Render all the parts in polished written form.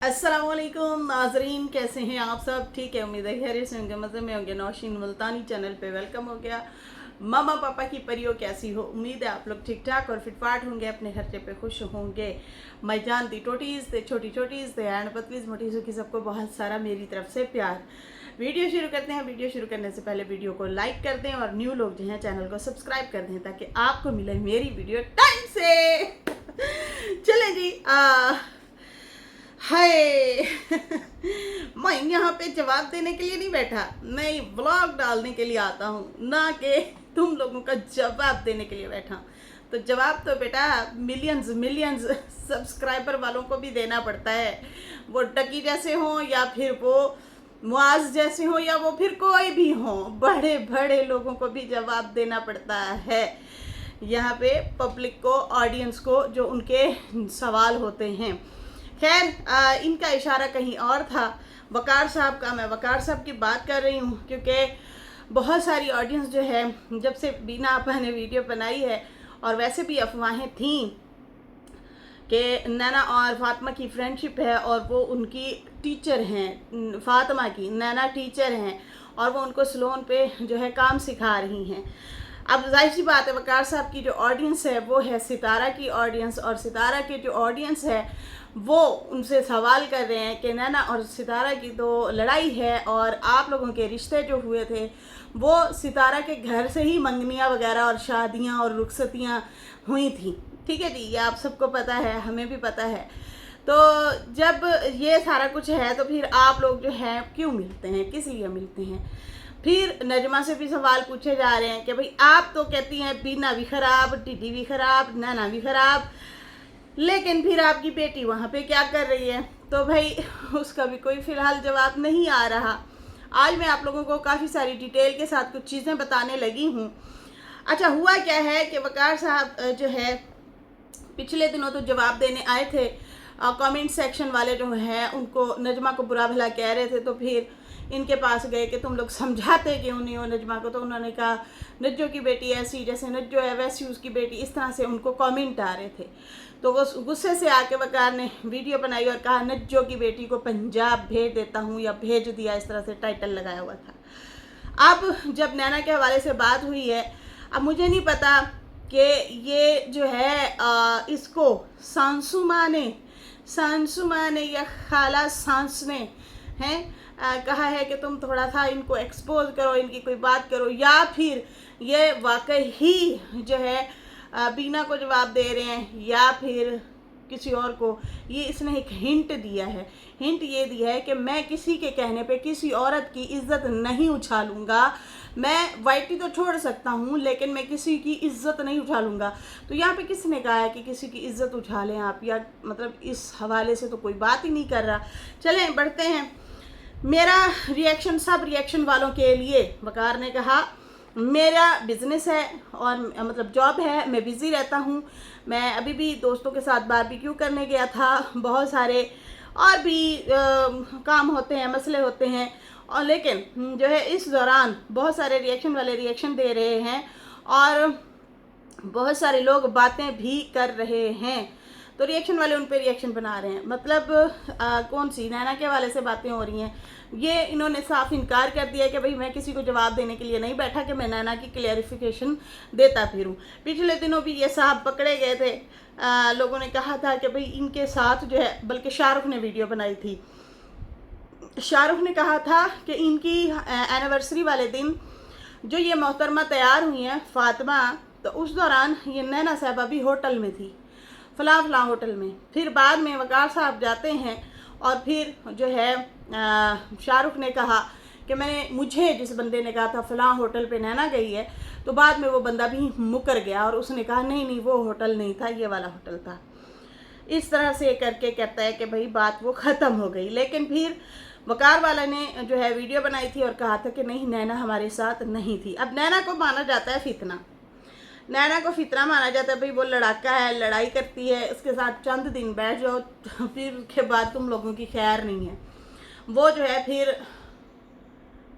अस्सलामुअलैकुम नाजरीन, कैसे हैं आप सब? ठीक है, उम्मीद है खैरियत से होंगे, मज़े में होंगे। नौशीन मुल्तानी चैनल पे वेलकम हो गया। मामा पापा की परियों कैसी हो? उम्मीद है आप लोग ठीक ठाक और फिटफाट होंगे, अपने खर्चे पे खुश होंगे। मैं जानती टोटीज़ थे, छोटी छोटीज़ थे एंड पतलीज़ मोटीज़ों की सबको बहुत सारा मेरी तरफ से प्यार। वीडियो शुरू करते हैं। वीडियो शुरू करने से पहले वीडियो को लाइक कर दें और न्यू लोग जो हैं चैनल को सब्सक्राइब कर दें ताकि आपको मिले मेरी वीडियो टाइम से। चले जी, हाय। मैं यहाँ पे जवाब देने के लिए नहीं बैठा, मैं व्लॉग डालने के लिए आता हूँ, ना कि तुम लोगों का जवाब देने के लिए बैठा। तो जवाब तो बेटा मिलियंस मिलियंस सब्सक्राइबर वालों को भी देना पड़ता है। वो डकी जैसे हों या फिर वो मुआज जैसे हों या वो फिर कोई भी हों, बड़े बड़े लोगों को भी जवाब देना पड़ता है। यहाँ पे पब्लिक को, ऑडियंस को जो उनके सवाल होते हैं। खैर, इनका इशारा कहीं और था, वकार साहब का। मैं वकार साहब की बात कर रही हूँ क्योंकि बहुत सारी ऑडियंस जो है, जब से बीना आपा ने वीडियो बनाई है, और वैसे भी अफवाहें थीं कि नैना और फातिमा की फ्रेंडशिप है और वो उनकी टीचर हैं, फातिमा की नैना टीचर हैं और वो उनको सलोन पे जो है काम सिखा रही हैं। अब जाहिर सी बात है, वकार साहब की जो ऑडियंस है वो है सितारा की ऑडियंस, और सितारा के जो ऑडियंस है वो उनसे सवाल कर रहे हैं कि नैना और सितारा की तो लड़ाई है और आप लोगों के रिश्ते जो हुए थे वो सितारा के घर से ही मंगनियाँ वगैरह और शादियाँ और रुखसतियाँ हुई थी। ठीक है जी, ये आप सबको पता है, हमें भी पता है। तो जब ये सारा कुछ है तो फिर आप लोग जो हैं क्यों मिलते हैं, किस लिए मिलते हैं? फिर नजमा से भी सवाल पूछे जा रहे हैं कि भाई आप तो कहती हैं बीना भी खराब, टिड्डी भी खराब, नैना भी खराब, लेकिन फिर आपकी बेटी वहाँ पे क्या कर रही है? तो भाई उसका भी कोई फ़िलहाल जवाब नहीं आ रहा। आज मैं आप लोगों को काफ़ी सारी डिटेल के साथ कुछ चीज़ें बताने लगी हूँ। अच्छा, हुआ क्या है कि वकार साहब जो है पिछले दिनों तो जवाब देने आए थे, कमेंट सेक्शन वाले जो हैं उनको नजमा को बुरा भला कह रहे थे, तो फिर इनके पास गए कि तुम लोग समझाते क्यों नहीं हो नजमा को? तो उन्होंने कहा नज्जो की बेटी ऐसी, जैसे नज्जो है वैसी उसकी बेटी, इस तरह से उनको कमेंट आ रहे थे। तो वो गुस्से से आके वकार ने वीडियो बनाई और कहा नज्जो की बेटी को पंजाब भेज देता हूँ या भेज दिया, इस तरह से टाइटल लगाया हुआ था। अब जब नैना के हवाले से बात हुई है, अब मुझे नहीं पता कि ये जो है इसको सांसुमा ने या खाला सांस ने हैं कहा है कि तुम थोड़ा सा इनको एक्सपोज करो, इनकी कोई बात करो, या फिर ये वाकई ही जो है बीना को जवाब दे रहे हैं या फिर किसी और को। ये इसने एक हिंट दिया है। हिंट ये दिया है कि मैं किसी के कहने पे किसी औरत की इज्जत नहीं उछालूंगा। मैं वाइटी तो छोड़ सकता हूँ लेकिन मैं किसी की इज्जत नहीं उछालूंगा। तो यहाँ पे किसने कहा है कि किसी की इज्जत उछालें आप? या मतलब इस हवाले से तो कोई बात ही नहीं कर रहा। चलें बढ़ते हैं। मेरा रिएक्शन सब रिएक्शन वालों के लिए। वकार ने कहा मेरा बिज़नेस है और मतलब जॉब है, मैं बिज़ी रहता हूँ। मैं अभी भी दोस्तों के साथ बारबेक्यू करने गया था, बहुत सारे और भी काम होते हैं, मसले होते हैं, और लेकिन जो है इस दौरान बहुत सारे रिएक्शन वाले रिएक्शन दे रहे हैं और बहुत सारे लोग बातें भी कर रहे हैं। तो रिएक्शन वाले उन पे रिएक्शन बना रहे हैं। मतलब कौन सी नैना के हवाले से बातें हो रही हैं, ये इन्होंने साफ इनकार कर दिया कि भाई मैं किसी को जवाब देने के लिए नहीं बैठा कि मैं नैना की क्लियरिफिकेशन देता फिरूं। पिछले दिनों भी ये साहब पकड़े गए थे। लोगों ने कहा था कि भाई इनके साथ जो है, बल्कि शाहरुख ने वीडियो बनाई थी, शाहरुख ने कहा था कि इनकी एनिवर्सरी वाले दिन जो ये मोहतरमा तैयार हुई हैं फातिमा, तो उस दौरान ये नैना साहबा भी होटल में थी, फलां फलां होटल में। फिर बाद में वकार साहब जाते हैं और फिर जो है शाहरुख ने कहा कि मुझे जिस बंदे ने कहा था फलां होटल पे नैना गई है, तो बाद में वो बंदा भी मुकर गया और उसने कहा नहीं नहीं वो होटल नहीं था, ये वाला होटल था। इस तरह से करके कहता है कि भाई बात वो ख़त्म हो गई। लेकिन फिर वकार वाला ने जो है वीडियो बनाई थी और कहा था कि नहीं नैना हमारे साथ नहीं थी। अब नैना को माना जाता है फितना, नैना को फितना माना जाता है, भाई वो लड़ाका है, लड़ाई करती है, उसके साथ चंद दिन बैठ जाओ तो फिर उसके बाद तुम लोगों की खैर नहीं है। वो जो है फिर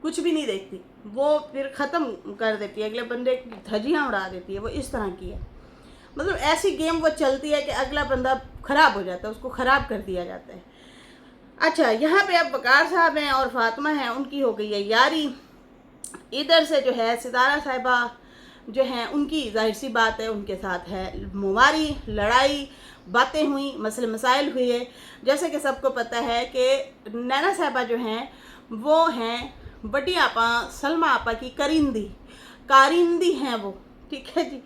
कुछ भी नहीं देखती, वो फिर ख़त्म कर देती है, अगले बंदे की धज्जियाँ उड़ा देती है। वो इस तरह की है, मतलब ऐसी गेम वो चलती है कि अगला बंदा ख़राब हो जाता है, उसको ख़राब कर दिया जाता है। अच्छा, यहाँ पे अब वकार साहब हैं और फातिमा हैं, उनकी हो गई है यारी। इधर से जो है सितारा साहिबा जो हैं उनकी जाहिर सी बात है उनके साथ है मुमारी, लड़ाई, बातें हुई, मसले मसाइल हुए। जैसे कि सबको पता है कि नैना साहिबा जो हैं वो हैं बड़ी आपा सलमा आपा की कारिंदी हैं वो, ठीक है जी।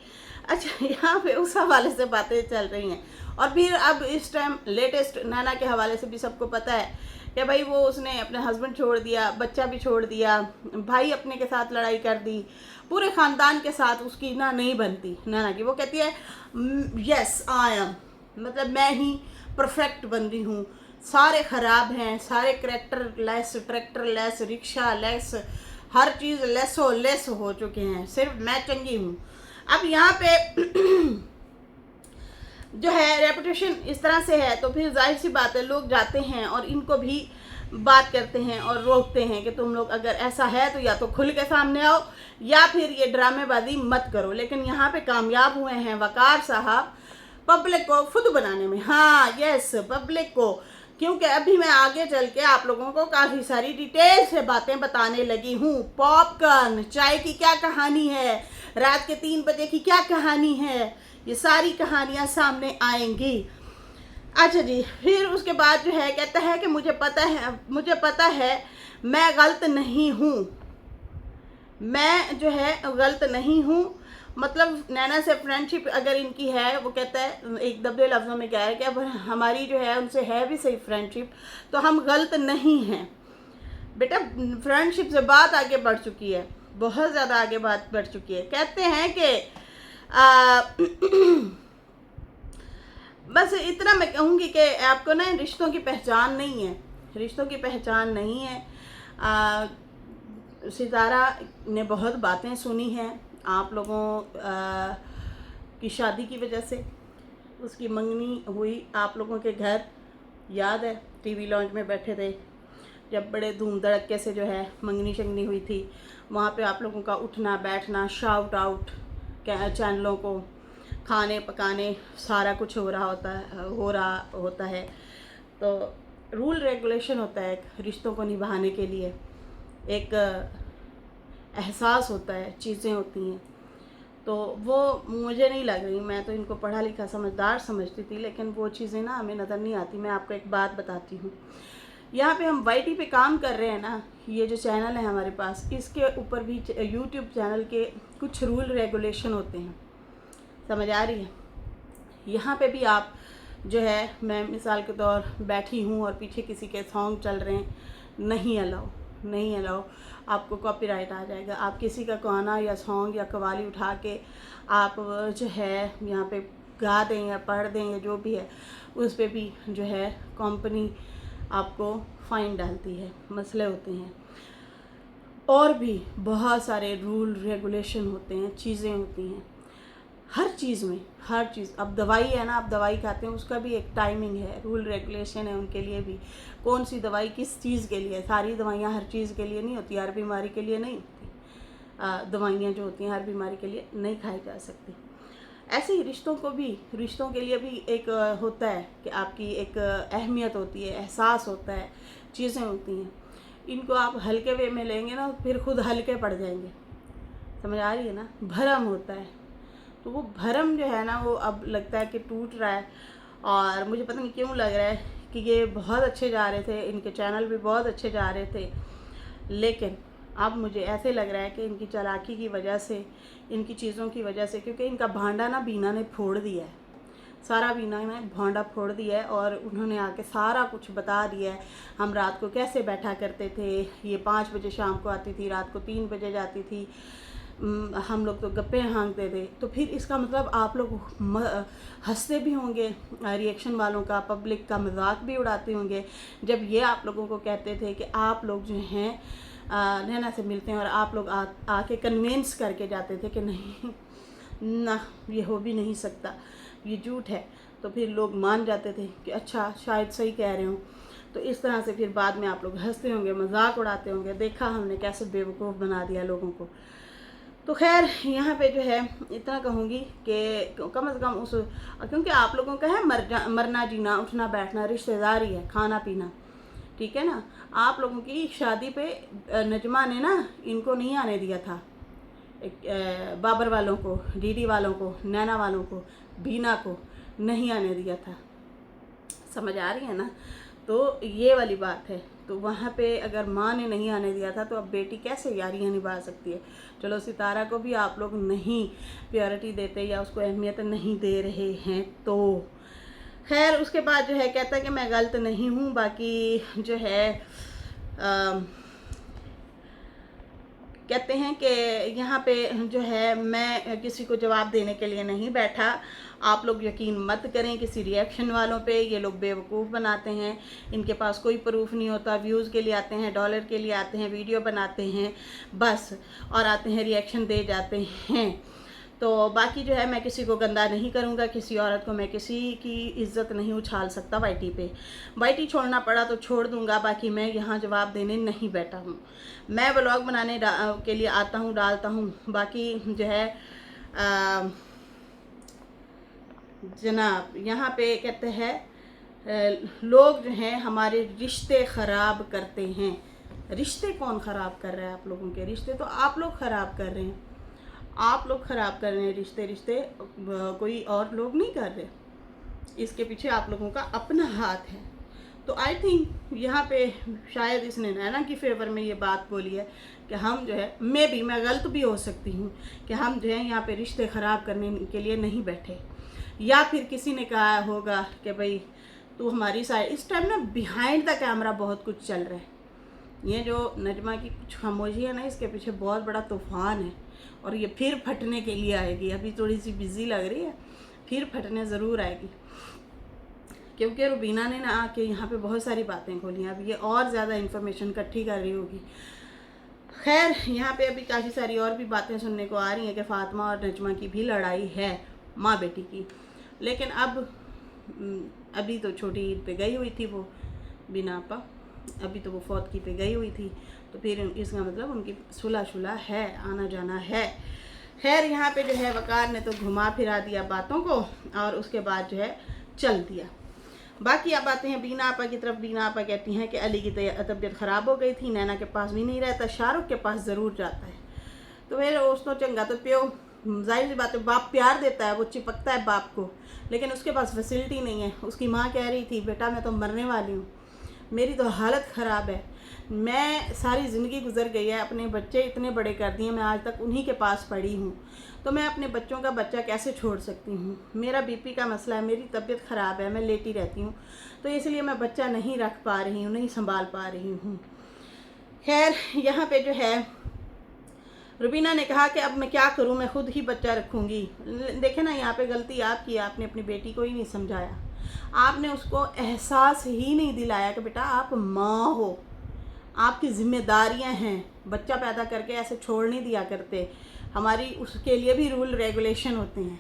अच्छा, यहाँ पे उस हवाले से बातें चल रही हैं। और फिर अब इस टाइम लेटेस्ट नैना के हवाले से भी सबको पता है कि भाई वो उसने अपने हस्बैंड छोड़ दिया, बच्चा भी छोड़ दिया, भाई अपने के साथ लड़ाई कर दी, पूरे ख़ानदान के साथ उसकी ना नहीं बनती नैना की। वो कहती है यस आई एम, मतलब मैं ही परफेक्ट बन रही हूँ, सारे ख़राब हैं, सारे ट्रैक्टर लेस, रिक्शा लेस, हर चीज़ लेस हो चुके हैं, सिर्फ मैं चंगी हूँ। अब यहाँ पे जो है रेपुटेशन इस तरह से है, तो फिर जाहिर सी बात है लोग जाते हैं और इनको भी बात करते हैं और रोकते हैं कि तुम लोग अगर ऐसा है तो या तो खुल के सामने आओ या फिर ये ड्रामेबाजी मत करो। लेकिन यहाँ पे कामयाब हुए हैं वकार साहब पब्लिक को खुद बनाने में। हाँ यस, पब्लिक को, क्योंकि अभी मैं आगे चल के आप लोगों को काफ़ी सारी डिटेल से बातें बताने लगी हूँ। पॉपकॉर्न चाय की क्या कहानी है, रात के 3 बजे की क्या कहानी है, ये सारी कहानियाँ सामने आएंगी। अच्छा जी, फिर उसके बाद जो है कहता है कि मुझे पता है मैं गलत नहीं हूँ, मैं जो है गलत नहीं हूँ। मतलब नैना से फ्रेंडशिप अगर इनकी है, वो कहता है एक दबे लफ्ज़ों में क्या है कि अब हमारी जो है उनसे है भी सही फ्रेंडशिप, तो हम गलत नहीं हैं। बेटा फ्रेंडशिप से बात आगे बढ़ चुकी है, बहुत ज़्यादा आगे बात बढ़ चुकी है। कहते हैं कि बस इतना मैं कहूँगी कि आपको ना रिश्तों की पहचान नहीं है, रिश्तों की पहचान नहीं है। सितारा ने बहुत बातें सुनी हैं आप लोगों की शादी की वजह से। उसकी मंगनी हुई आप लोगों के घर, याद है टीवी लॉन्च में बैठे थे जब बड़े धूम धड़क्के से जो है मंगनी शंगनी हुई थी। वहाँ पे आप लोगों का उठना बैठना, शाउट आउट चैनलों को, खाने पकाने सारा कुछ हो रहा होता है। तो रूल रेगुलेशन होता है रिश्तों को निभाने के लिए, एक एहसास होता है, चीज़ें होती हैं। तो वो मुझे नहीं लग रही, मैं तो इनको पढ़ा लिखा समझदार समझती थी, लेकिन वो चीज़ें ना हमें नज़र नहीं आती। मैं आपको एक बात बताती हूँ, यहाँ पे हम वाईटी पे काम कर रहे हैं ना, ये जो चैनल है हमारे पास, इसके ऊपर भी यूट्यूब चैनल के कुछ रूल रेगुलेशन होते हैं, समझ आ रही है। यहाँ पे भी आप जो है, मैं मिसाल के तौर बैठी हूँ और पीछे किसी के सॉन्ग चल रहे हैं, नहीं अलाउ, आपको कॉपीराइट आ जाएगा। आप किसी का गाना या सॉन्ग या कवाली उठा के आप जो है यहाँ पे गा दें या पढ़ दें या जो भी है, उस पर भी जो है कंपनी आपको फ़ाइन डालती है, मसले होते हैं। और भी बहुत सारे रूल रेगुलेशन होते हैं, चीज़ें होती हैं हर चीज़ में, हर चीज़। अब दवाई है ना, आप दवाई खाते हैं, उसका भी एक टाइमिंग है, रूल रेगुलेशन है उनके लिए भी। कौन सी दवाई किस चीज़ के लिए, सारी दवाइयाँ हर चीज़ के लिए नहीं होती, हर बीमारी के लिए नहीं होती। दवाइयाँ जो होती हैं हर बीमारी के लिए नहीं खाई जा सकती। ऐसे ही रिश्तों के लिए भी एक होता है कि आपकी एक अहमियत होती है, एहसास होता है, चीज़ें होती हैं। इनको आप हल्के वे में लेंगे ना, फिर खुद हल्के पड़ जाएंगे, समझ आ रही है ना। भरम होता है, तो वो भरम जो है ना, वो अब लगता है कि टूट रहा है। और मुझे पता नहीं क्यों लग रहा है कि ये बहुत अच्छे जा रहे थे, इनके चैनल भी बहुत अच्छे जा रहे थे, लेकिन अब मुझे ऐसे लग रहा है कि इनकी चालाकी की वजह से, इनकी चीज़ों की वजह से, क्योंकि इनका भांडा ना बीना ने फोड़ दिया है, सारा बीना ने भांडा फोड़ दिया है और उन्होंने आके सारा कुछ बता दिया है। हम रात को कैसे बैठा करते थे, ये 5 बजे शाम को आती थी, रात को 3 बजे जाती थी, हम लोग तो गप्पे हाँकते थे। तो फिर इसका मतलब आप लोग हंसते भी होंगे, रिएक्शन वालों का, पब्लिक का मजाक भी उड़ाते होंगे जब ये आप लोगों को कहते थे कि आप लोग जो हैं नैना से मिलते हैं और आप लोग आके कन्विंस करके जाते थे कि नहीं ना, ये हो भी नहीं सकता, ये झूठ है। तो फिर लोग मान जाते थे कि अच्छा शायद सही कह रहे हो। तो इस तरह से फिर बाद में आप लोग हंसते होंगे, मजाक उड़ाते होंगे, देखा हमने कैसे बेवकूफ़ बना दिया लोगों को। तो खैर यहाँ पे जो है इतना कहूँगी कि कम से कम उस, क्योंकि आप लोगों का है मरना जीना, उठना बैठना, रिश्तेदारी है, खाना पीना, ठीक है ना। आप लोगों की शादी पे नजमा ने ना इनको नहीं आने दिया था, बाबर वालों को, डीडी वालों को, नैना वालों को, बीना को नहीं आने दिया था। समझ आ रही है ना। तो ये वाली बात है। तो वहाँ पे अगर माँ ने नहीं आने दिया था तो अब बेटी कैसे यारियाँ निभा सकती है। चलो सितारा को भी आप लोग नहीं प्योरिटी देते या उसको अहमियत नहीं दे रहे हैं तो खैर। उसके बाद जो है कहता है कि मैं गलत नहीं हूँ। बाकी जो है कहते हैं कि यहाँ पे जो है मैं किसी को जवाब देने के लिए नहीं बैठा। आप लोग यकीन मत करें किसी रिएक्शन वालों पे। ये लोग बेवकूफ़ बनाते हैं, इनके पास कोई प्रूफ नहीं होता। व्यूज़ के लिए आते हैं, डॉलर के लिए आते हैं, वीडियो बनाते हैं बस, और आते हैं रिएक्शन दे जाते हैं। तो बाकी जो है मैं किसी को गंदा नहीं करूँगा, किसी औरत को मैं किसी की इज्जत नहीं उछाल सकता वाईटी पे। वाईटी छोड़ना पड़ा तो छोड़ दूँगा, बाकी मैं यहाँ जवाब देने नहीं बैठा हूँ। मैं व्लॉग बनाने के लिए आता हूँ, डालता हूँ। बाकी जो है जनाब यहाँ पे कहते हैं लोग जो हैं हमारे रिश्ते ख़राब करते हैं। रिश्ते कौन ख़राब कर रहा है? आप लोगों के रिश्ते तो आप लोग ख़राब कर रहे हैं। आप लोग ख़राब कर रहे हैं रिश्ते कोई और लोग नहीं कर रहे। इसके पीछे आप लोगों का अपना हाथ है। तो आई थिंक यहाँ पे शायद इसने नैना की फेवर में ये बात बोली है कि हम जो है मैं गलत भी हो सकती हूँ कि हम जो है यहाँ पे रिश्ते ख़राब करने के लिए नहीं बैठे। या फिर किसी ने कहा होगा कि भाई तू हमारी साइड। इस टाइम ना बिहाइंड द कैमरा बहुत कुछ चल रहा है। ये जो नजमा की कुछ खामोशी है ना, इसके पीछे बहुत बड़ा तूफ़ान है और ये फिर फटने के लिए आएगी। अभी थोड़ी सी बिज़ी लग रही है, फिर फटने ज़रूर आएगी क्योंकि रुबीना ने ना आके यहाँ पे बहुत सारी बातें खोली। अब ये और ज़्यादा इन्फॉर्मेशन इकट्ठी कर रही होगी। खैर यहाँ पे अभी काफ़ी सारी और भी बातें सुनने को आ रही हैं कि फ़ातिमा और नजमा की भी लड़ाई है, माँ बेटी की। लेकिन अब अभी तो छोटी ईद पे गई हुई थी वो बीना आपा, अभी तो वो फौत की पे गई हुई थी। तो फिर इसका मतलब उनकी सुलह शुलह है, आना जाना है। खैर यहाँ पे जो है वकार ने तो घुमा फिरा दिया बातों को और उसके बाद जो है चल दिया। बाकी अब आते हैं बीना आपा की तरफ। बीना आपा कहती हैं कि अली की तबीयत ख़राब हो गई थी, नैना के पास भी नहीं रहता, शाहरुख के पास ज़रूर जाता है। तो फिर उसको चंगा तो प्यो, जाहिर सी बात है बाप प्यार देता है, वो चिपकता है बाप को, लेकिन उसके पास फैसिलिटी नहीं है। उसकी माँ कह रही थी बेटा मैं तो मरने वाली हूँ, मेरी तो हालत ख़राब है, मैं सारी ज़िंदगी गुजर गई है, अपने बच्चे इतने बड़े कर दिए, मैं आज तक उन्हीं के पास पड़ी हूँ, तो मैं अपने बच्चों का बच्चा कैसे छोड़ सकती हूँ। मेरा बीपी का मसला है, मेरी तबीयत ख़राब है, मैं लेटी रहती हूँ, तो इसलिए मैं बच्चा नहीं रख पा रही हूँ, नहीं संभाल पा रही हूँ। खैर यहाँ पे जो है रुबीना ने कहा कि अब मैं क्या करूं, मैं खुद ही बच्चा रखूंगी। देखे ना यहाँ पे गलती आपकी, आपने अपनी बेटी को ही नहीं समझाया, आपने उसको एहसास ही नहीं दिलाया कि बेटा आप माँ हो, आपकी जिम्मेदारियां हैं, बच्चा पैदा करके ऐसे छोड़ नहीं दिया करते। हमारी उसके लिए भी रूल रेगुलेशन होते हैं,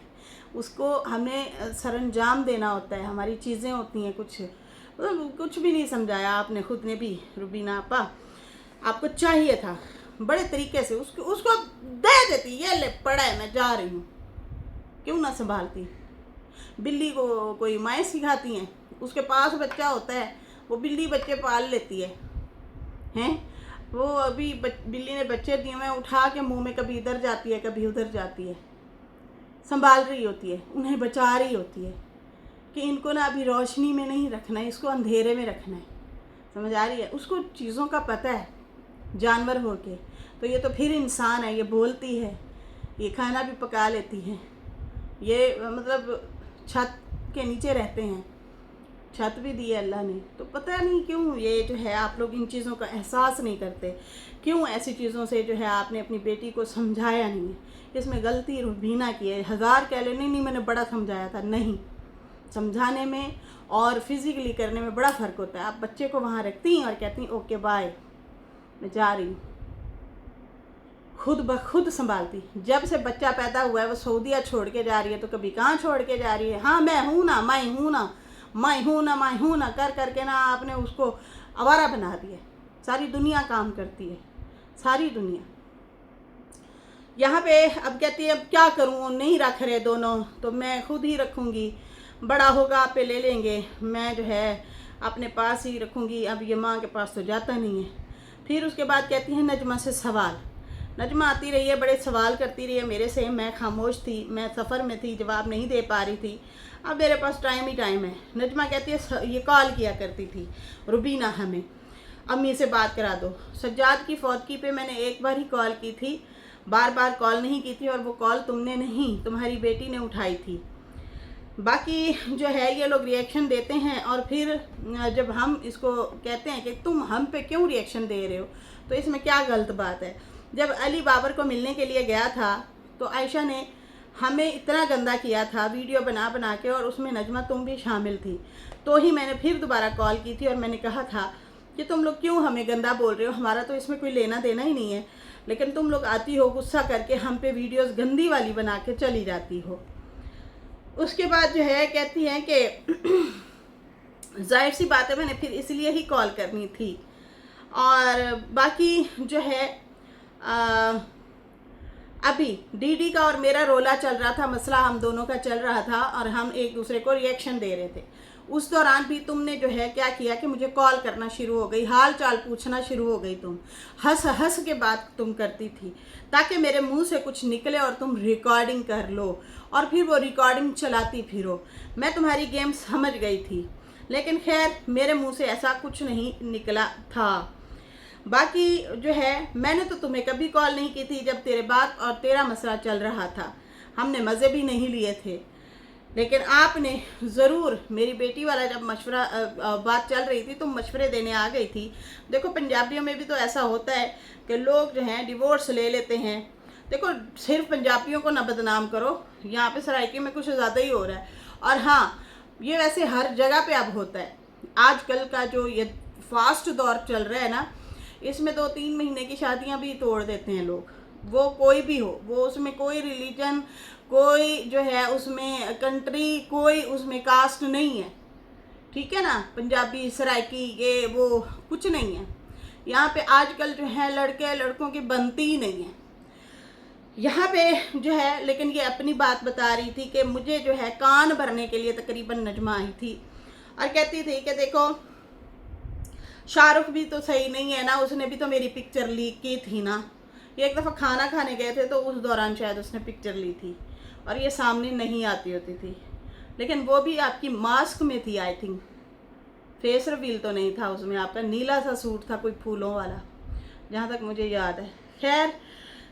उसको हमें सरंजाम देना होता है, हमारी चीज़ें होती हैं। कुछ भी नहीं समझाया आपने, खुद ने भी। रुबीना आपा आपको चाहिए था बड़े तरीके से उसको दे देती, ये ले पड़ा है मैं जा रही हूँ, क्यों ना संभालती। बिल्ली को कोई माएँ सिखाती हैं, उसके पास बच्चा होता है वो बिल्ली बच्चे पाल लेती है हैं। वो अभी बिल्ली ने बच्चे दिए हुए, उठा के मुंह में कभी इधर जाती है कभी उधर जाती है, संभाल रही होती है, उन्हें बचा रही होती है कि इनको ना अभी रोशनी में नहीं रखना है, इसको अंधेरे में रखना है। समझ आ रही है? उसको चीज़ों का पता है जानवर हो के। तो ये तो फिर इंसान है, ये बोलती है, ये खाना भी पका लेती है, ये मतलब छत के नीचे रहते हैं, छत भी दी है अल्लाह ने। तो पता नहीं क्यों ये जो है आप लोग इन चीज़ों का एहसास नहीं करते, क्यों ऐसी चीज़ों से जो है आपने अपनी बेटी को समझाया नहीं है। इसमें गलती रुबीना की है। हज़ार कह ले नहीं मैंने बड़ा समझाया था, नहीं, समझाने में और फिज़िकली करने में बड़ा फ़र्क होता है। आप बच्चे को वहाँ रखती हैं और कहती हैं ओके बाय मैं जा रही हूँ, खुद ब खुद संभालती। जब से बच्चा पैदा हुआ है वो सऊदीया छोड़ के जा रही है, तो कभी कहाँ छोड़ के जा रही है। हाँ मैं हूँ ना, मैं हूँ ना, मैं हूँ ना, मैं हूँ ना कर करके ना आपने उसको आवारा बना दिया। सारी दुनिया काम करती है, सारी दुनिया। यहाँ पे अब कहती है अब क्या करूँ, नहीं रख रहे दोनों, तो मैं खुद ही रखूँगी, बड़ा होगा आप पे ले लेंगे, मैं जो है अपने पास ही रखूँगी, अब ये माँ के पास तो जाता नहीं है। फिर उसके बाद कहती है नजमा से सवाल। नजमा आती रही है, बड़े सवाल करती रही है मेरे से, मैं खामोश थी, मैं सफ़र में थी, जवाब नहीं दे पा रही थी। अब मेरे पास टाइम ही टाइम है। नजमा कहती है ये कॉल किया करती थी रुबीना हमें, अम्मी से बात करा दो। सज्जाद की फौतगी पे मैंने एक बार ही कॉल की थी, बार बार कॉल नहीं की थी, और वो कॉल तुमने नहीं, तुम्हारी बेटी ने उठाई थी। बाकी जो है ये लोग रिएक्शन देते हैं, और फिर जब हम इसको कहते हैं कि तुम हम पे क्यों रिएक्शन दे रहे हो, तो इसमें क्या गलत बात है। जब अली बाबर को मिलने के लिए गया था तो आयशा ने हमें इतना गंदा किया था वीडियो बना बना के, और उसमें नजमा तुम भी शामिल थी। तो ही मैंने फिर दोबारा कॉल की थी और मैंने कहा था कि तुम लोग क्यों हमें गंदा बोल रहे हो, हमारा तो इसमें कोई लेना देना ही नहीं है, लेकिन तुम लोग आती हो गुस्सा करके हम पे वीडियोस गंदी वाली बना के चली जाती हो। उसके बाद जो है कहती हैं कि जाहिर सी बात है मैंने फिर इसलिए ही कॉल करनी थी। और बाकी जो है अभी डीडी का और मेरा रोला चल रहा था, मसला हम दोनों का चल रहा था, और हम एक दूसरे को रिएक्शन दे रहे थे। उस दौरान भी तुमने जो है क्या किया कि मुझे कॉल करना शुरू हो गई, हाल चाल पूछना शुरू हो गई। तुम हंस हंस के बात तुम करती थी ताकि मेरे मुंह से कुछ निकले और तुम रिकॉर्डिंग कर लो, और फिर वो रिकॉर्डिंग चलाती फिरो। मैं तुम्हारी गेम समझ गई थी, लेकिन खैर मेरे मुंह से ऐसा कुछ नहीं निकला था। बाकी जो है मैंने तो तुम्हें कभी कॉल नहीं की थी जब तेरे बात और तेरा मसला चल रहा था, हमने मज़े भी नहीं लिए थे, लेकिन आपने ज़रूर मेरी बेटी वाला जब मशवरा बात चल रही थी तुम मशवरे देने आ गई थी। देखो पंजाबियों में भी तो ऐसा होता है कि लोग जो हैं डिवोर्स ले लेते हैं। देखो सिर्फ पंजाबियों को ना बदनाम करो, यहाँ पे सराइकी में कुछ ज़्यादा ही हो रहा है। और हाँ, ये वैसे हर जगह पे अब होता है। आजकल का जो ये फास्ट दौर चल रहा है ना, इसमें 2-3 महीने की शादियां भी तोड़ देते हैं लोग, वो कोई भी हो, वो उसमें कोई रिलीजन, कोई जो है उसमें कंट्री, कोई उसमें कास्ट नहीं है, ठीक है ना। पंजाबी सराइकी ये वो कुछ नहीं है यहाँ पे। आजकल जो है लड़के लड़कों की बनती ही नहीं है यहाँ पे जो है। लेकिन ये अपनी बात बता रही थी कि मुझे जो है कान भरने के लिए तकरीबन नजमा आई थी और कहती थी कि देखो शाहरुख भी तो सही नहीं है ना, उसने भी तो मेरी पिक्चर लीक की थी ना। ये एक दफ़ा खाना खाने गए थे तो उस दौरान शायद उसने पिक्चर ली थी और ये सामने नहीं आती होती थी, लेकिन वो भी आपकी मास्क में थी आई थिंक, फेस रिवील तो नहीं था उसमें। आपका नीला सा सूट था कोई फूलों वाला, जहाँ तक मुझे याद है। खैर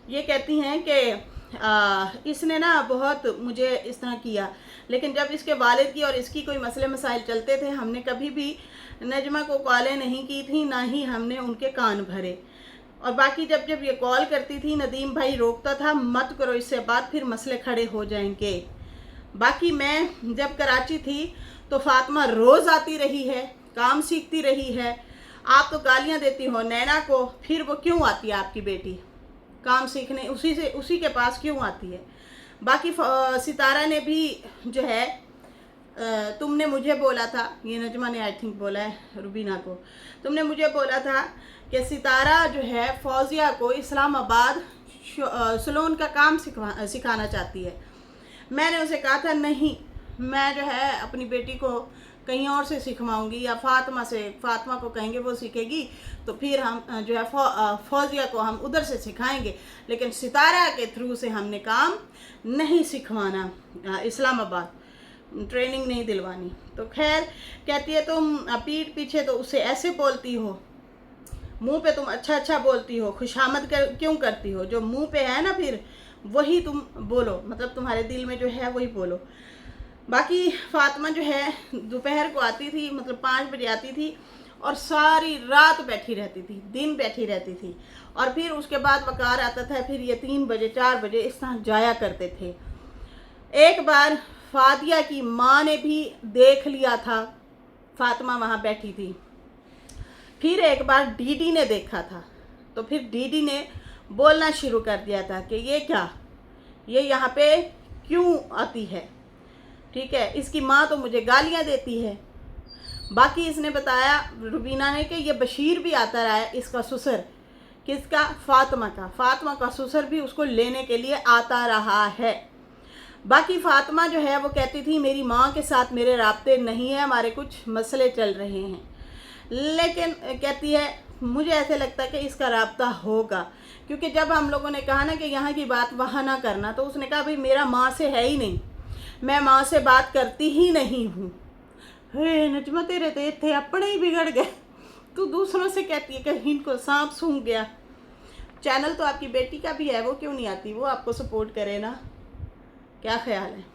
ये कहती हैं कि इसने ना बहुत मुझे इस तरह किया, लेकिन जब इसके वालिद की और इसकी कोई मसले मसाइल चलते थे हमने कभी भी नजमा को कॉलें नहीं की थी, ना ही हमने उनके कान भरे। और बाकी जब जब ये कॉल करती थी नदीम भाई रोकता था, मत करो इससे बात, फिर मसले खड़े हो जाएंगे। बाकी मैं जब कराची थी तो फातिमा रोज़ आती रही है, काम सीखती रही है। आप तो गालियाँ देती हो नैना को, फिर वो क्यों आती है आपकी बेटी काम सीखने, उसी के पास क्यों आती है। बाकी सितारा ने भी जो है तुमने मुझे बोला था, ये नजमा ने आई थिंक बोला है रुबीना को, तुमने मुझे बोला था कि सितारा जो है फौजिया को इस्लामाबाद सलोन का काम सिखाना चाहती है। मैंने उसे कहा था नहीं, मैं जो है अपनी बेटी को कहीं और से सिखवाऊंगी, या फातिमा को कहेंगे वो सीखेगी, तो फिर हम जो है फौजिया को हम उधर से सिखाएंगे, लेकिन सितारा के थ्रू से हमने काम नहीं सिखवाना, इस्लामाबाद ट्रेनिंग नहीं दिलवानी। तो खैर कहती है तुम पीठ पीछे तो उसे ऐसे बोलती हो, मुंह पे तुम अच्छा अच्छा बोलती हो, खुशामद क्यों करती हो, जो मुंह पे है ना फिर वही तुम बोलो, मतलब तुम्हारे दिल में जो है वही बोलो। बाकी फातिमा जो है दोपहर को आती थी, मतलब 5 बजे आती थी और सारी रात बैठी रहती थी, दिन बैठी रहती थी, और फिर उसके बाद वकार आता था, फिर ये 3 बजे 4 बजे इस तरह जाया करते थे। एक बार फातिया की माँ ने भी देख लिया था फातिमा वहाँ बैठी थी, फिर एक बार डीडी ने देखा था, तो फिर डीडी ने बोलना शुरू कर दिया था कि ये क्या, ये यहाँ पे क्यों आती है, ठीक है, इसकी माँ तो मुझे गालियाँ देती है। बाकी इसने बताया रुबीना ने कि ये बशीर भी आता रहा है, इसका ससुर, किसका, फातिमा का ससुर भी उसको लेने के लिए आता रहा है। बाकी फातिमा जो है वो कहती थी मेरी माँ के साथ मेरे राब्ते नहीं है, हमारे कुछ मसले चल रहे हैं, लेकिन कहती है मुझे ऐसे लगता है कि इसका राब्ता होगा, क्योंकि जब हम लोगों ने कहा ना कि यहाँ की बात वहाँ ना करना, तो उसने कहा भाई मेरा माँ से है ही नहीं, मैं माँ से बात करती ही नहीं हूँ। हे नजमा तेरे तो इतने अपने ही बिगड़ गए, तू दूसरों से कहती है कि इनको सांप सूंघ गया। चैनल तो आपकी बेटी का भी है, वो क्यों नहीं आती, वो आपको सपोर्ट करे ना, क्या ख्याल है?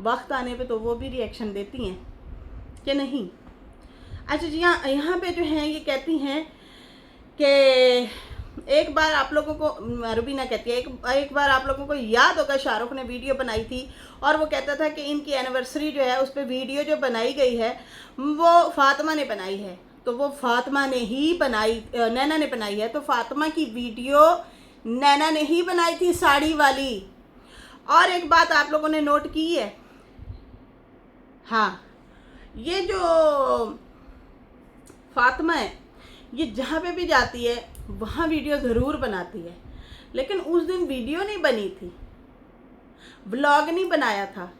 वक्त आने पे तो वो भी रिएक्शन देती हैं कि नहीं। अच्छा जी, यहाँ पे जो है ये कहती हैं कि एक बार आप लोगों को, रुबीना कहती है एक बार आप लोगों को याद होगा शाहरुख ने वीडियो बनाई थी और वो कहता था कि इनकी एनिवर्सरी जो है उस पर वीडियो जो बनाई गई है वो फातिमा ने बनाई है, तो वो फातिमा ने ही बनाई, नैना ने बनाई है, तो फातिमा की वीडियो नैना ने ही बनाई थी साड़ी वाली। और एक बात आप लोगों ने नोट की है, हाँ, ये जो फातिमा है ये जहाँ पे भी जाती है वहाँ वीडियो ज़रूर बनाती है, लेकिन उस दिन वीडियो नहीं बनी थी, व्लॉग नहीं बनाया था।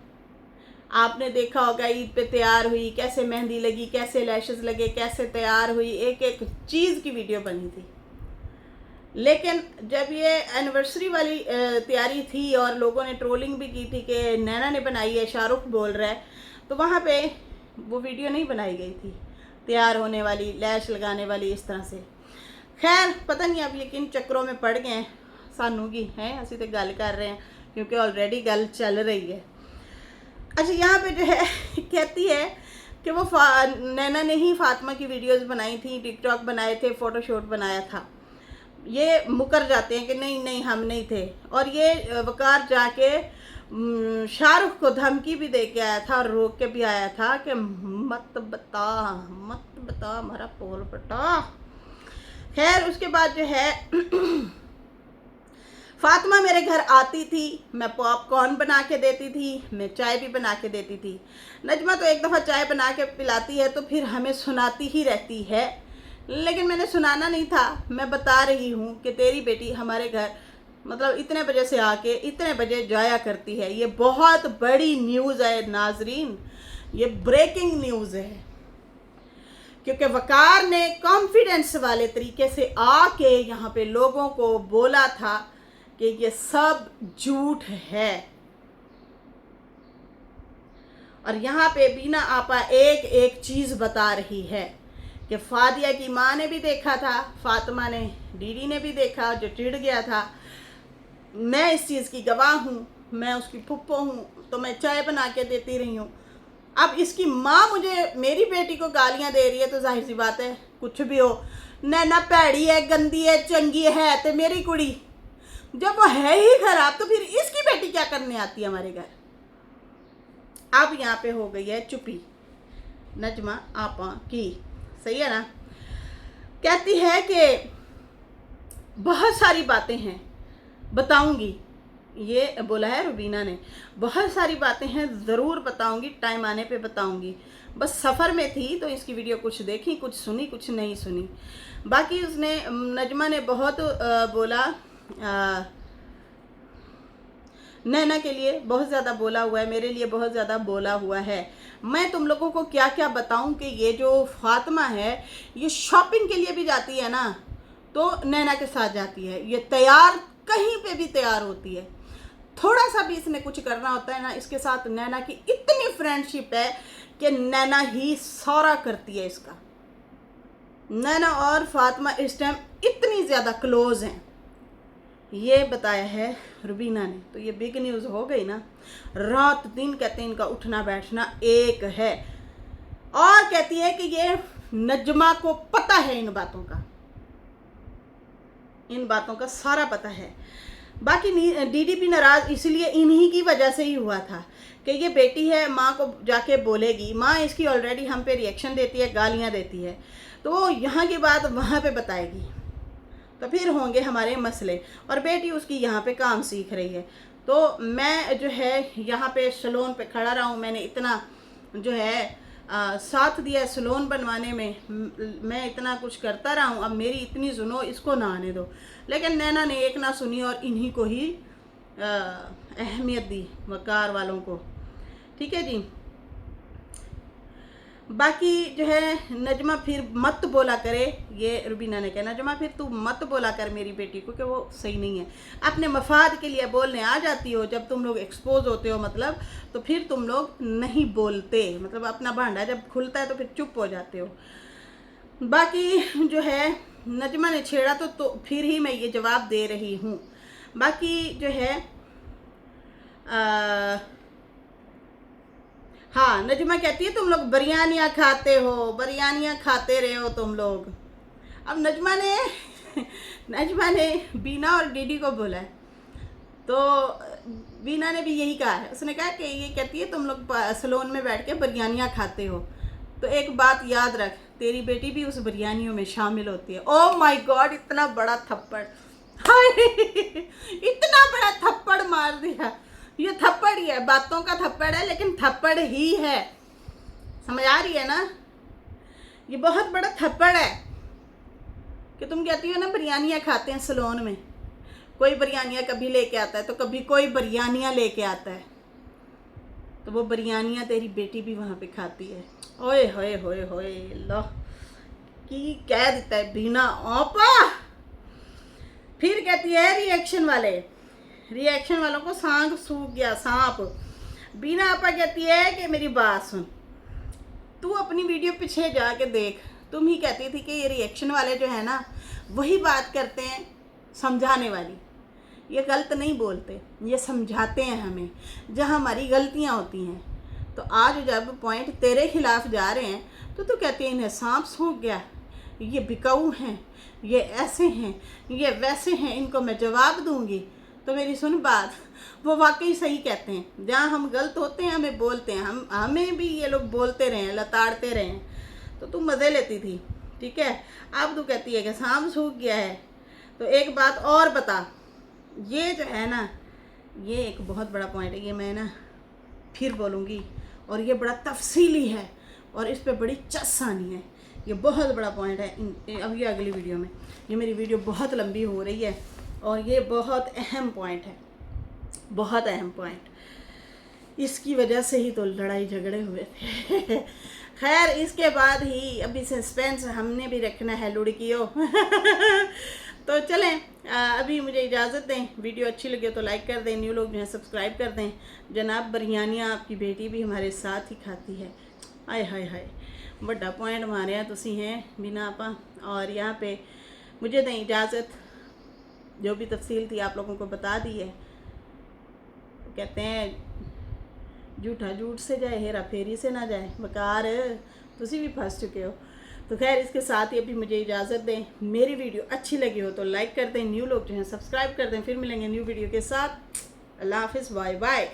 आपने देखा होगा ईद पे तैयार हुई, कैसे मेहंदी लगी, कैसे लैशेस लगे, कैसे तैयार हुई, एक एक चीज़ की वीडियो बनी थी। लेकिन जब ये एनिवर्सरी वाली तैयारी थी और लोगों ने ट्रोलिंग भी की थी कि नैना ने बनाई है, शाहरुख बोल रहा है, तो वहाँ पे वो वीडियो नहीं बनाई गई थी तैयार होने वाली, लैश लगाने वाली, इस तरह से। खैर पता नहीं अब ये किन चक्रों में पड़ गए हैं, सानू की हैं, असी तो गल कर रहे हैं क्योंकि ऑलरेडी गल चल रही है। अच्छा, यहाँ पे जो है कहती है कि वो नैना ने ही फातिमा की वीडियोस बनाई थी, टिकटॉक बनाए थे, फ़ोटोशूट बनाया था। ये मुकर जाते हैं कि नहीं नहीं हम नहीं थे, और ये वकार जाके शाहरुख को धमकी भी दे के आया था और रोक के भी आया था कि मत बता हमारा पोल बटा। खैर उसके बाद जो है फातिमा मेरे घर आती थी, मैं पॉपकॉर्न बना के देती थी, मैं चाय भी बना के देती थी। नजमा तो एक दफ़ा चाय बना के पिलाती है तो फिर हमें सुनाती ही रहती है, लेकिन मैंने सुनाना नहीं था, मैं बता रही हूँ कि तेरी बेटी हमारे घर मतलब इतने बजे से आके इतने बजे जाया करती है। ये बहुत बड़ी न्यूज़ है नाजरीन, ये ब्रेकिंग न्यूज़ है, क्योंकि वकार ने कॉन्फिडेंस वाले तरीके से आके यहाँ पे लोगों को बोला था कि ये सब झूठ है। और यहाँ पे बीना आपा एक एक चीज़ बता रही है कि फादिया की माँ ने भी देखा था, फातिमा ने, डीडी ने भी देखा, जो चिढ़ गया था। मैं इस चीज़ की गवाह हूँ, मैं उसकी फुप्पो हूँ, तो मैं चाय बना के देती रही हूँ। अब इसकी माँ मुझे, मेरी बेटी को गालियाँ दे रही है, तो जाहिर सी बात है कुछ भी हो, नैना भैड़ी है, गंदी है, चंगी है, तो मेरी कुड़ी जब वो है ही खराब तो फिर इसकी बेटी क्या करने आती है हमारे घर। अब यहाँ पे हो गई है चुप्पी नजमा आपा की, सही है ना। कहती है कि बहुत सारी बातें हैं बताऊंगी, ये बोला है रुबीना ने, बहुत सारी बातें हैं ज़रूर बताऊंगी, टाइम आने पे बताऊंगी, बस सफ़र में थी तो इसकी वीडियो कुछ देखी, कुछ सुनी, कुछ नहीं सुनी। बाकी उसने, नजमा ने बहुत बोला, नैना के लिए बहुत ज़्यादा बोला हुआ है, मेरे लिए बहुत ज़्यादा बोला हुआ है। मैं तुम लोगों को क्या क्या बताऊं कि ये जो फातिमा है ये शॉपिंग के लिए भी जाती है ना तो नैना के साथ जाती है, ये तैयार कहीं पे भी तैयार होती है, थोड़ा सा भी इसने कुछ करना होता है ना, इसके साथ नैना की इतनी फ्रेंडशिप है कि नैना ही सारा करती है इसका। नैना और फातिमा इस टाइम इतनी ज़्यादा क्लोज हैं, ये बताया है रुबीना ने, तो ये बिग न्यूज़ हो गई ना। रात दिन कहते हैं इनका उठना बैठना एक है, और कहती है कि ये नजमा को पता है इन बातों का, इन बातों का सारा पता है। बाकी डीडी भी नाराज़ इसलिए इन्हीं की वजह से ही हुआ था कि ये बेटी है, माँ को जाके बोलेगी, माँ इसकी ऑलरेडी हम पे रिएक्शन देती है, गालियाँ देती है, तो वो यहाँ की बात वहाँ पे बताएगी तो फिर होंगे हमारे मसले, और बेटी उसकी यहाँ पे काम सीख रही है। तो मैं जो है यहाँ पे सैलून पे खड़ा रहा हूँ, मैंने इतना जो है साथ दिया सैलून बनवाने में, मैं इतना कुछ करता रहा हूँ, अब मेरी इतनी सुनो, इसको ना आने दो। लेकिन नैना ने एक ना सुनी और इन्हीं को ही अहमियत दी वकार वालों को। ठीक है जी। बाकी जो है नजमा फिर मत बोला करे, ये रुबीना ने कहा नजमा फिर तू मत बोला कर मेरी बेटी को कि वो सही नहीं है। अपने मफाद के लिए बोलने आ जाती हो, जब तुम लोग एक्सपोज होते हो मतलब तो फिर तुम लोग नहीं बोलते, मतलब अपना भांडा जब खुलता है तो फिर चुप हो जाते हो। बाकी जो है नजमा ने छेड़ा तो फिर ही मैं ये जवाब दे रही हूँ। बाकी जो है हाँ, नजमा कहती है तुम लोग बिरयानियाँ खाते हो, बिरयानियाँ खाते रहे हो तुम लोग। अब नजमा ने बीना और डीडी को बोला है, तो बीना ने भी यही कहा है। उसने कहा कि ये कहती है तुम लोग सलोन में बैठ के बिरयानियाँ खाते हो, तो एक बात याद रख, तेरी बेटी भी उस बिरयानियों में शामिल होती है। ओह माय गॉड, इतना बड़ा थप्पड़, इतना बड़ा थप्पड़ मार दिया। ये थप्पड़ ही है, बातों का थप्पड़ है लेकिन थप्पड़ ही है, समझ आ रही है ना? ये बहुत बड़ा थप्पड़ है कि तुम कहती हो ना बिरयानियाँ खाते हैं सलोन में, कोई बिरयानियाँ कभी लेके आता है तो कभी कोई बिरयानियाँ लेके आता है, तो वो बिरयानियाँ तेरी बेटी भी वहाँ पे खाती है। ओए होए होए होए लो की कह देता है बीना ओपा। फिर कहती है रिएक्शन वालों को सांप सूख गया, सांप। बीना आपा कहती है कि मेरी बात सुन, तू अपनी वीडियो पीछे जाके देख, तुम ही कहती थी कि ये रिएक्शन वाले जो है ना वही बात करते हैं समझाने वाली, ये गलत नहीं बोलते, ये समझाते हैं हमें जहाँ हमारी गलतियाँ होती हैं। तो आज जब पॉइंट तेरे खिलाफ जा रहे हैं तो तू कहती है इन्हें सांप सूख गया, ये बिकाऊ हैं, ये ऐसे हैं, ये वैसे हैं, इनको मैं जवाब दूंगी। तो मेरी सुन बात, वो वाकई सही कहते हैं, जहाँ हम गलत होते हैं हमें बोलते हैं, हमें भी ये लोग बोलते रहे हैं, लताड़ते रहे हैं, तो तू मज़े लेती थी। ठीक है, अब तू कहती है कि सांप सूख गया है। तो एक बात और बता, ये जो है ना ये एक बहुत बड़ा पॉइंट है, ये मैं ना फिर बोलूँगी, और ये बड़ा तफसीली है और इस पर बड़ी चस आनी है, ये बहुत बड़ा पॉइंट है। अब ये अगली वीडियो में, ये मेरी वीडियो बहुत लंबी हो रही है और ये बहुत अहम पॉइंट है, बहुत अहम पॉइंट, इसकी वजह से ही तो लड़ाई झगड़े हुए थे। खैर इसके बाद ही अभी सस्पेंस हमने भी रखना है लुड़कियों। तो चलें, अभी मुझे इजाज़त दें। वीडियो अच्छी लगे तो लाइक कर दें, न्यू लोग जो हैं सब्सक्राइब कर दें। जनाब बिरयानियाँ आपकी बेटी भी हमारे साथ ही खाती है। आय हाय हाय, बड़ा पॉइंट मारे तुसी हैं बिना आपा। और यहाँ पे मुझे दें इजाज़त, जो भी तफसील थी आप लोगों को बता दी है। कहते हैं झूठा झूठ से जाए, हेरा फेरी से ना जाए, बकार तुसी भी फंस चुके हो। तो खैर इसके साथ ही अभी मुझे इजाज़त दें। मेरी वीडियो अच्छी लगी हो तो लाइक कर दें, न्यू लोग जो हैं सब्सक्राइब कर दें। फिर मिलेंगे न्यू वीडियो के साथ। अल्लाह हाफिज़, बाय बाय।